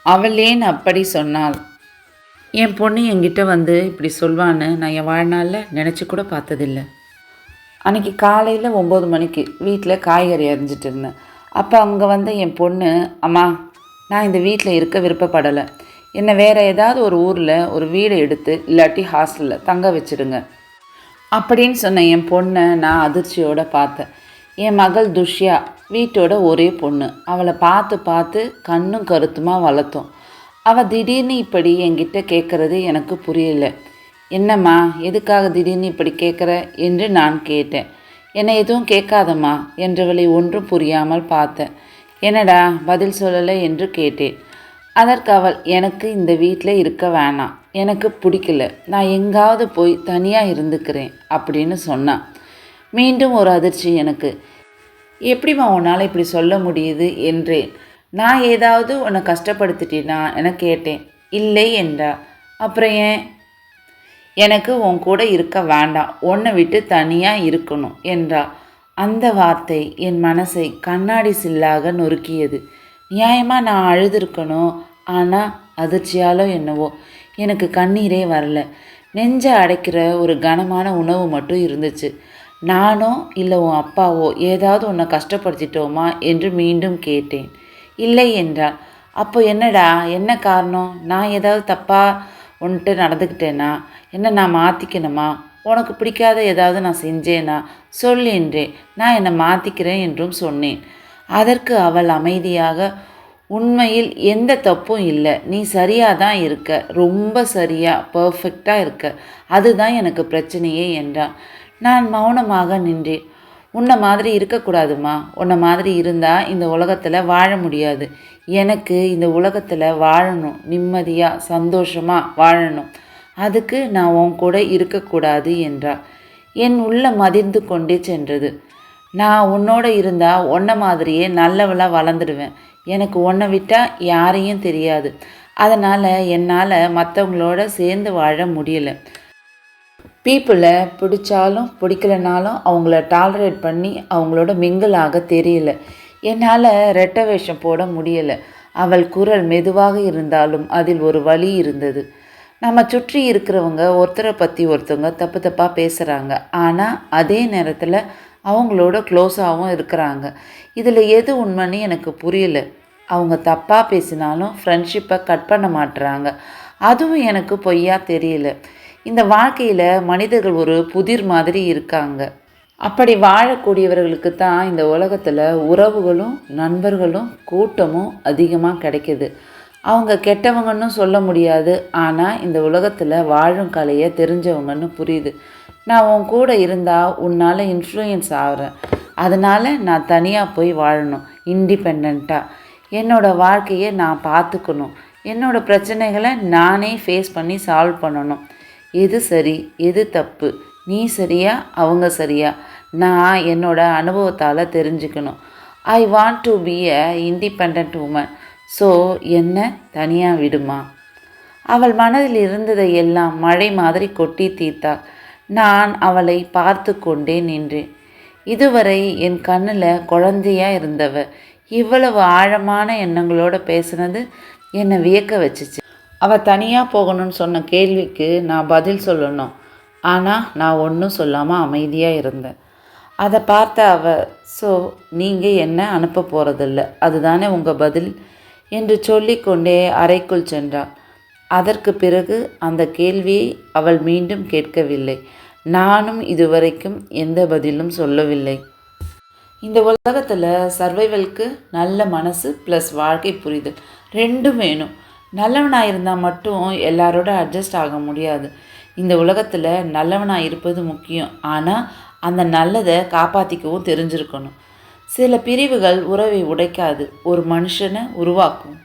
அவள் ஏன் அப்படி சொன்னாள்? என் பொண்ணு என்கிட்ட வந்து இப்படி சொல்வான்னு நான் என் வாழ்நாளில் நினச்சி கூட பார்த்ததில்ல. அன்றைக்கி காலையில் 9 மணிக்கு வீட்டில் காய்கறி அரிஞ்சிட்டு இருந்தேன். அப்போ அங்கே வந்த என் பொண்ணு, அம்மா நான் இந்த வீட்டில் இருக்க விருப்பப்படலை, என்னை வேறு ஏதாவது ஒரு ஊரில் ஒரு வீடை எடுத்து இல்லாட்டி ஹாஸ்டலில் தங்க வச்சுடுங்க அப்படின்னு சொன்ன என் பொண்ணை நான் அதிர்ச்சியோடு பார்த்தேன். என் மகள் துஷ்யா வீட்டோட ஒரே பொண்ணு. அவளை பார்த்து பார்த்து கண்ணும் கருத்துமாக வளர்த்தோம். அவள் திடீர்னு இப்படி என்கிட்ட கேட்குறது எனக்கு புரியல. என்னம்மா, எதுக்காக திடீர்னு இப்படி கேட்குற என்று நான் கேட்டேன். என்னை எதுவும் கேட்காதம்மா என்றவளை ஒன்றும் புரியாமல் பார்த்தேன். என்னடா பதில் சொல்லலை என்று கேட்டேன். அதற்கு அவள், எனக்கு இந்த வீட்டில் இருக்க வேணாம், எனக்கு பிடிக்கல, நான் எங்காவது போய் தனியாக இருந்துக்கிறேன் அப்படின்னு சொன்னான். மீண்டும் ஒரு அதிர்ச்சி எனக்கு. எப்படிம்மா உன்னால் இப்படி சொல்ல முடியுது என்றேன். நான் ஏதாவது உன்னை கஷ்டப்படுத்திட்டேனா என கேட்டேன். இல்லை என்றா. அப்புறம் ஏன்? எனக்கு உன் கூட இருக்க வேண்டாம், உன்னை விட்டு தனியாக இருக்கணும் என்றா. அந்த வார்த்தை என் மனசை கண்ணாடி சில்லாக நொறுக்கியது. நியாயமாக நான் அழுதுருக்கணும். ஆனால் அதிர்ச்சியாலோ என்னவோ எனக்கு கண்ணீரே வரல. நெஞ்சை அடைக்கிற ஒரு கனமான உணவு மட்டும் இருந்துச்சு. நானோ இல்லை உன் அப்பாவோ ஏதாவது உன்னை கஷ்டப்படுத்திட்டோமா என்று மீண்டும் கேட்டேன். இல்லை என்றாள். அப்போ என்னடா, என்ன காரணம்? நான் ஏதாவது தப்பாக உன்ட்டு நடந்துக்கிட்டேனா? என்ன நான் மாற்றிக்கணுமா? உனக்கு பிடிக்காத ஏதாவது நான் செஞ்சேனா சொல் என்றேன். நான் என்னை மாற்றிக்கிறேன் என்றும் சொன்னேன். அதற்கு அவள் அமைதியாக, உண்மையில் எந்த தப்பும் இல்லை, நீ சரியாக தான் இருக்க, ரொம்ப சரியாக பர்ஃபெக்டாக இருக்க, அதுதான் எனக்கு பிரச்சனையே என்றான். நான் மௌனமாக நின்றேன். உன்னை மாதிரி இருக்கக்கூடாதுமா, உன்னை மாதிரி இருந்தால் இந்த உலகத்தில் வாழ முடியாது. எனக்கு இந்த உலகத்தில் வாழணும், நிம்மதியாக சந்தோஷமாக வாழணும். அதுக்கு நான் உன் கூட இருக்கக்கூடாது என்றார். என் உள்ள மதிர்ந்து கொண்டே சென்றது. நான் உன்னோட இருந்தால் உன்னை மாதிரியே நல்லவளாக வளர்ந்துடுவேன். எனக்கு உன்னை விட்டால் யாரையும் தெரியாது. அதனால் என்னால் மற்றவங்களோட சேர்ந்து வாழ முடியலை. பீப்புளை பிடிச்சாலும் பிடிக்கலனாலும் அவங்கள டாலரேட் பண்ணி அவங்களோட மிங்கிளாக தெரியல. என்னால் ரெட்டை வேஷம் போட முடியலை. அவள் குரல் மெதுவாக இருந்தாலும் அதில் ஒரு வலி இருந்தது. நம்ம சுற்றி இருக்கிறவங்க ஒருத்தரை பற்றி ஒருத்தவங்க தப்பு தப்பாக பேசுகிறாங்க, ஆனால் அதே நேரத்தில் அவங்களோட க்ளோஸாகவும் இருக்கிறாங்க. இதில் எது உண்மைன்னு எனக்கு புரியல. அவங்க தப்பாக பேசினாலும் ஃப்ரெண்ட்ஷிப்பை கட் பண்ண மாட்டுறாங்க. அதுவும் எனக்கு பொய்யா தெரியல. இந்த வாழ்க்கையில் மனிதர்கள் ஒரு புதிர் மாதிரி இருக்காங்க. அப்படி வாழக்கூடியவர்களுக்கு தான் இந்த உலகத்தில் உறவுகளும் நண்பர்களும் கூட்டமும் அதிகமாக கிடைக்கிது. அவங்க கெட்டவங்கன்னு சொல்ல முடியாது, ஆனால் இந்த உலகத்தில் வாழும் கலையை தெரிஞ்சவங்கன்னு புரியுது. நான் உன் கூட இருந்தால் உன்னால் இன்ஃப்ளூயன்ஸ் ஆகிறேன். அதனால் நான் தனியாக போய் வாழணும், இண்டிபெண்ட்டாக. என்னோடய வாழ்க்கையை நான் பார்த்துக்கணும். என்னோடய பிரச்சனைகளை நானே ஃபேஸ் பண்ணி சால்வ் பண்ணணும். எது சரி எது தப்பு, நீ சரியா அவங்க சரியா, நான் என்னோடய அனுபவத்தால் தெரிஞ்சுக்கணும். I want to be a independent woman. So என்ன தனியாக விடுமா? அவள் மனதில் இருந்ததை எல்லாம் மழை மாதிரி கொட்டி தீர்த்தாள். நான் அவளை பார்த்து கொண்டே நின்றேன். இதுவரை என் கண்ணில் குழந்தையாக இருந்தவ இவ்வளவு ஆழமான எண்ணங்களோடு பேசுனது என்னை வியக்க வச்சுச்சு. அவள் தனியாக போகணும்னு சொன்ன கேள்விக்கு நான் பதில் சொல்லணும். ஆனால் நான் ஒன்றும் சொல்லாமல் அமைதியாக இருந்தேன். அதை பார்த்த அவள், ஸோ நீங்கள் என்ன அனுப்ப போகிறதில்ல, அதுதானே உங்கள் பதில் என்று சொல்லிக்கொண்டே அறைக்குள் சென்றாள். அதற்கு பிறகு அந்த கேள்வியை அவள் மீண்டும் கேட்கவில்லை. நானும் இதுவரைக்கும் எந்த பதிலும் சொல்லவில்லை. இந்த உலகத்தில் சர்வைவலுக்கு நல்ல மனசு ப்ளஸ் வாழ்க்கை புரிதல் ரெண்டும் வேணும். நல்லவனாக இருந்தால் மட்டும் எல்லாரோட அட்ஜஸ்ட் ஆக முடியாது. இந்த உலகத்தில் நல்லவனாக இருப்பது முக்கியம், ஆனால் அந்த நல்லதை காப்பாற்றிக்கவும் தெரிஞ்சிருக்கணும். சில பிரிவுகள் உறவை உடைக்காது, ஒரு மனுஷனை உருவாக்கும்.